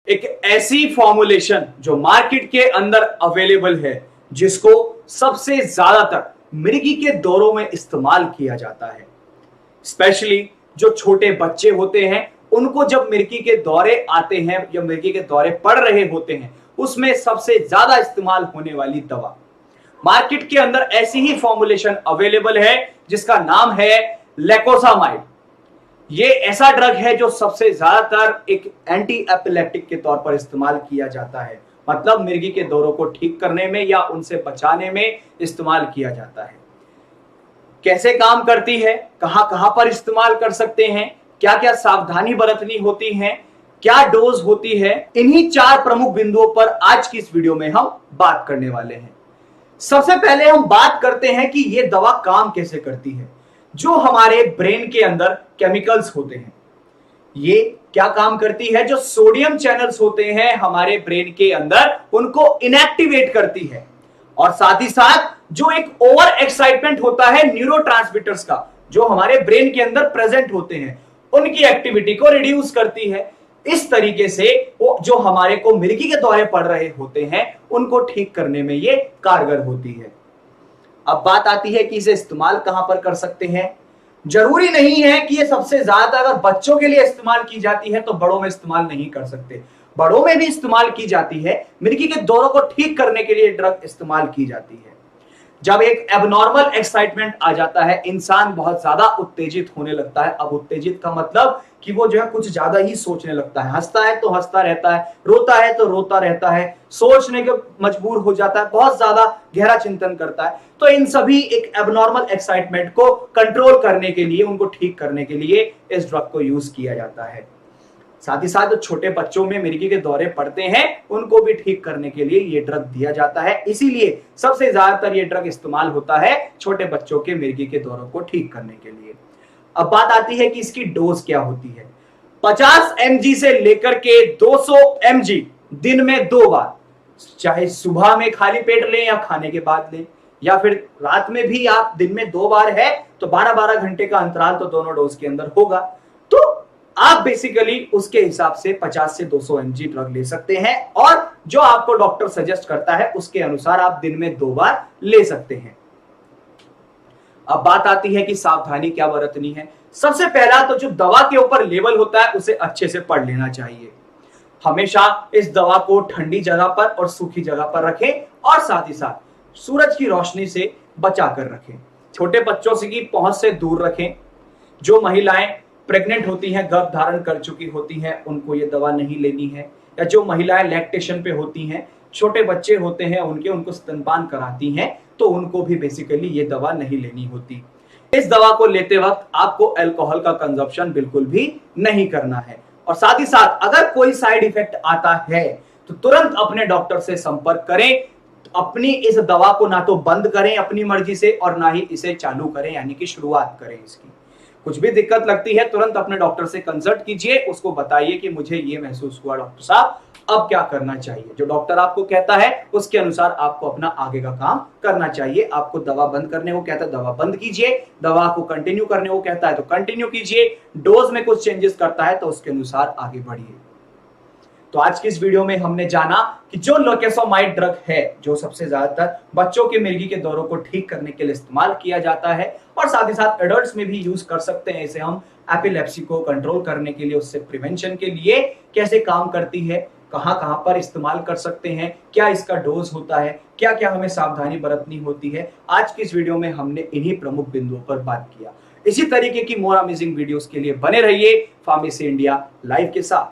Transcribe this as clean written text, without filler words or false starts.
एक ऐसी फॉर्मुलेशन जो मार्केट के अंदर अवेलेबल है, जिसको सबसे ज्यादातर मिर्गी के दौरों में इस्तेमाल किया जाता है। स्पेशली जो छोटे बच्चे होते हैं, उनको जब मिर्गी के दौरे आते हैं, जब मिर्गी के दौरे पड़ रहे होते हैं, उसमें सबसे ज्यादा इस्तेमाल होने वाली दवा मार्केट के अंदर ऐसी ही फॉर्मुलेशन अवेलेबल है जिसका नाम है लेकोसामाइड। ये ऐसा ड्रग है जो सबसे ज्यादातर एक एंटी एपिलेप्टिक के तौर पर इस्तेमाल किया जाता है, मतलब मिर्गी के दौरों को ठीक करने में या उनसे बचाने में इस्तेमाल किया जाता है। कैसे काम करती है, कहां कहां पर इस्तेमाल कर सकते हैं, क्या क्या सावधानी बरतनी होती है, क्या डोज होती है, इन्हीं 4 प्रमुख बिंदुओं पर आज की इस वीडियो में हम बात करने वाले हैं। सबसे पहले हम बात करते हैं कि यह दवा काम कैसे करती है। जो हमारे ब्रेन के अंदर केमिकल्स होते हैं, ये क्या काम करती है, जो सोडियम चैनल्स होते हैं हमारे ब्रेन के अंदर, उनको इनएक्टिवेट करती है। और साथ ही साथ जो एक ओवर एक्साइटमेंट होता है न्यूरोट्रांसमीटर्स का, जो हमारे ब्रेन के अंदर प्रेजेंट होते हैं, उनकी एक्टिविटी को रिड्यूस करती है। इस तरीके से वो जो हमारे को मिर्गी के दौरे पड़ रहे होते हैं, उनको ठीक करने में ये कारगर होती है। अब बात आती है कि इसे इस्तेमाल कहां पर कर सकते हैं। जरूरी नहीं है कि ये सबसे ज्यादा अगर बच्चों के लिए इस्तेमाल की जाती है तो बड़ों में इस्तेमाल नहीं कर सकते। बड़ों में भी इस्तेमाल की जाती है। मिर्गी के दौरों को ठीक करने के लिए ड्रग इस्तेमाल की जाती है। जब एक एबनॉर्मल एक्साइटमेंट आ जाता है, इंसान बहुत ज्यादा उत्तेजित होने लगता है। अब उत्तेजित का मतलब कि वो जो है कुछ ज्यादा ही सोचने लगता है, हंसता है तो हंसता रहता है, रोता है तो रोता रहता है, सोचने के मजबूर हो जाता है, बहुत ज्यादा गहरा चिंतन करता है। तो इन सभी एक एबनॉर्मल एक्साइटमेंट को कंट्रोल करने के लिए, उनको ठीक करने के लिए इस ड्रग को यूज किया जाता है। साथ ही साथ जो छोटे बच्चों में मिर्गी के दौरे पड़ते हैं, उनको भी ठीक करने के लिए ये ड्रग दिया जाता है। इसीलिए सबसे ज्यादातर ये ड्रग इस्तेमाल होता है छोटे बच्चों के मिर्गी के दौरों को ठीक करने के लिए। अब बात आती है कि इसकी डोज क्या होती है। 50 mg से लेकर के 200 mg दिन में 2 बार, चाहे सुबह में खाली पेट लें या खाने के बाद लें, या फिर रात में भी आप दिन में 2 बार है तो 12-12 घंटे का अंतराल तो दोनों डोज के अंदर होगा। तो आप बेसिकली उसके हिसाब से 50 से 200 mg ड्रग ले सकते हैं, और जो आपको डॉक्टर सजेस्ट करता है उसके अनुसार आप दिन में 2 बार ले सकते हैं। अब बात आती है कि सावधानी क्या बरतनी है। सबसे पहला तो जो दवा के ऊपर लेबल होता है उसे अच्छे से पढ़ लेना चाहिए। हमेशा इस दवा को ठंडी जगह पर और सूखी जगह पर रखें, और साथ ही साथ सूरज की रोशनी से बचा कर रखें। छोटे बच्चों से की पहुंच से दूर रखें। जो महिलाएं प्रेग्नेंट होती हैं, गर्भ धारण कर चुकी होती हैं, उनको ये दवा नहीं लेनी है। या जो महिलाएं लैक्टेशन पे होती हैं, छोटे बच्चे होते हैं उनको स्तनपान कराती हैं, तो उनको भी बेसिकली ये दवा नहीं लेनी होती। इस दवा को लेते वक्त आपको अल्कोहल का कंजप्शन बिल्कुल भी नहीं करना है। और साथ ही साथ अगर कोई साइड इफेक्ट आता है तो तुरंत अपने डॉक्टर से संपर्क करें। अपनी इस दवा को ना तो बंद करें अपनी मर्जी से, और ना ही इसे चालू करें, यानी कि शुरुआत करें इसकी। कुछ भी दिक्कत लगती है तुरंत अपने डॉक्टर से कंसल्ट कीजिए, उसको बताइए कि मुझे ये महसूस हुआ डॉक्टर साहब, अब क्या करना चाहिए। जो डॉक्टर आपको कहता है उसके अनुसार आपको अपना आगे का काम करना चाहिए। आपको दवा बंद करने को कहता है दवा बंद कीजिए, दवा को कंटिन्यू करने को कहता है तो कंटिन्यू कीजिए, डोज में कुछ चेंजेस करता है तो उसके अनुसार आगे बढ़िए। तो आज की इस वीडियो में हमने जाना कि जो लेकोसामाइड ड्रग है, जो सबसे ज्यादातर बच्चों के मिर्गी के दौरों को ठीक करने के लिए इस्तेमाल किया जाता है, और साथ ही साथ एडल्ट्स में भी यूज कर सकते हैं इसे हम एपिलेप्सी को कंट्रोल करने के लिए, उससे प्रिवेंशन के लिए कैसे काम करती है, कहां कहां पर इस्तेमाल कर सकते हैं, क्या इसका डोज होता है, क्या क्या हमें सावधानी बरतनी होती है। आज की इस वीडियो में हमने इन्हीं प्रमुख बिंदुओं पर बात किया। इसी तरीके की मोर अमेजिंग वीडियोस के लिए बने रहिए फार्मेसी इंडिया लाइव के साथ।